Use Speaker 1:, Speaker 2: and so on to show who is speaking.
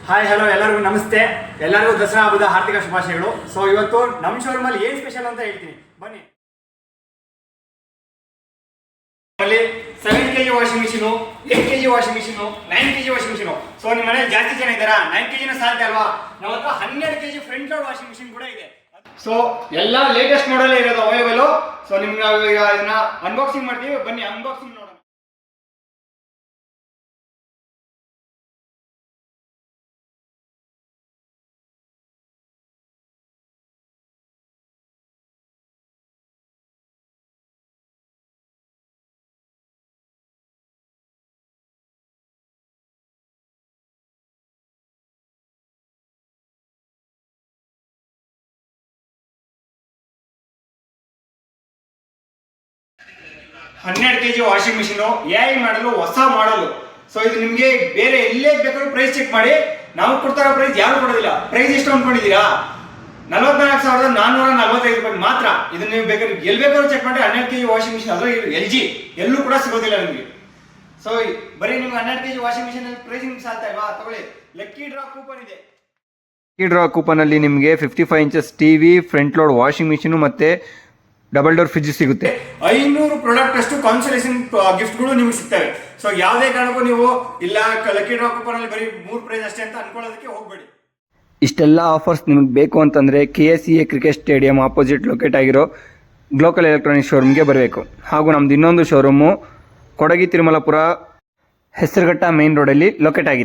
Speaker 1: Hi hello ಎಲ್ಲರಿಗೂ ನಮಸ್ತೆ. ಎಲ್ಲರಿಗೂ ದಸರಾ ಹಬ್ಬದ ಹಾರ್ದಿಕ ಶುಭಾಶಯಗಳು. ಸೊ ಇವತ್ತು ನಮ್ಮ ಶೋರೂಮಲ್ಲಿ ಏನು ಸ್ಪೆಷಲ್ ಅಂತ ಹೇಳ್ತೀನಿ ಬನ್ನಿ. ಅಲ್ಲಿ 7 kg washing machine, 8 kg washing machine, 9 kg washing machine. So ನಿಮ್ಮ ಮನೇಲಿ ಜಾಸ್ತಿ ಜನ ಇದ್ದಾರಾ? 9 kg ಸಾಧ್ಯ ಅಲ್ವಾ? ನಮ್ಮ ಹತ್ರ 12 kg front load washing machine ಕೂಡ ಇದೆ. ಸೊ ಎಲ್ಲ ಲೇಟೆಸ್ಟ್ ಮಾಡಲ್ ಇರೋದು ಅವೈಲೇಬಲ್. ಸೊ ನಿಮ್ಗೆ ನಾವು ಈಗ ಇದನ್ನ ಅನ್ಬಾಕ್ಸಿಂಗ್ ಮಾಡ್ತೀವಿ, ಬನ್ನಿ ಅನ್ಬಾಕ್ಸಿಂಗ್ ನೋಡೋಣ. ಹನ್ನೆರಡು kg ವಾಷಿಂಗ್ ಮಿಷಿನು, AI ಮಾಡಲು, ಹೊಸ ಮಾಡಲು. ಸೊ ಇದು ನಿಮಗೆ ಬೇರೆ ಎಲ್ಲೇ ಬೇಕಾದ್ರೂ ಪ್ರೈಸ್ ಚೆಕ್ ಮಾಡಿ. ನಾವು ಕೊಡ್ತಾರೋ ಪ್ರೈಸ್ ಯಾರು ಕೊಡೋದಿಲ್ಲ. ಪ್ರೈಸ್ ಎಷ್ಟು ಅನ್ಕೊಂಡಿದ್ದೀರಾ? 44,445 ರೂಪಾಯಿ ಮಾತ್ರ. ಇದನ್ನ ನೀವು ಬೇಕಾದ್ರೆ ಎಲ್ಲಿ ಬೇಕಾದ್ರೂ ಚೆಕ್ ಮಾಡಿ. 12 kg ವಾಷಿಂಗ್ ಮಿಷಿನ್ ಅದ್ರ LG ಎಲ್ಲೂ ಕೂಡ ಸಿಗೋದಿಲ್ಲ ನಿಮಗೆ. ಸೊ ಬರೀ ನಿಮ್ಗೆ 12 kg ವಾಷಿಂಗ್ ಮಿಷಿನ್ ಪ್ರೈಸ್ ನಿಮ್ಗೆ ಸಾಧ್ಯ ಅಲ್ವಾ? ತಗೊಳ್ಳಿ, ಲಕ್ಕಿ ಡ್ರಾ ಕೂಪನ್ ಇದೆ.
Speaker 2: ಲಕ್ಕಿ ಡ್ರಾ ಕೂಪನಲ್ಲಿ ನಿಮಗೆ 55 inches TV, front load washing machine ಮತ್ತು ಡಬಲ್ ಡೋರ್ ಫ್ರಿಜ್ ಸಿಗುತ್ತೆ.
Speaker 1: 500 ಪ್ರಾಡಕ್ಟ್ ಅಷ್ಟು ಕಾನ್ಸಲೇಷನ್ ಗಿಫ್ಟ್ಗಳು ನಿಮ್ಗೆ ಸಿಗ್ತವೆ. ಸೊ ಯಾವುದೇ ಕಾರಣಕ್ಕೂ ನೀವು ಇಲ್ಲ ಲಕ್ಕಿ ಡ್ರಾ ಕೂಪನ್ ಅಲ್ಲಿ ಬರೀ 3 ಪ್ರೈಸ್ ಅಷ್ಟೇ ಅಂತ ಅನ್ಕೊಳ್ಳೋದಕ್ಕೆ ಹೋಗ್ಬೇಡಿ.
Speaker 2: ಇಷ್ಟೆಲ್ಲ ಆಫರ್ಸ್ ನಿಮಗೆ ಬೇಕು ಅಂತಂದರೆ KSEA cricket stadium opposite locate ಆಗಿರೋ ಗ್ಲೋಕಲ್ ಎಲೆಕ್ಟ್ರಾನಿಕ್ಸ್ ಶೋರೂಮ್ಗೆ ಬರಬೇಕು. ಹಾಗೂ ನಮ್ಮದು ಇನ್ನೊಂದು ಶೋರೂಮು ಕೊಡಗಿ ತಿರುಮಲಪುರ ಹೆಸರುಘಟ್ಟ ಮೇನ್ ರೋಡಲ್ಲಿ ಲೊಕೇಟ್ ಆಗಿದೆ.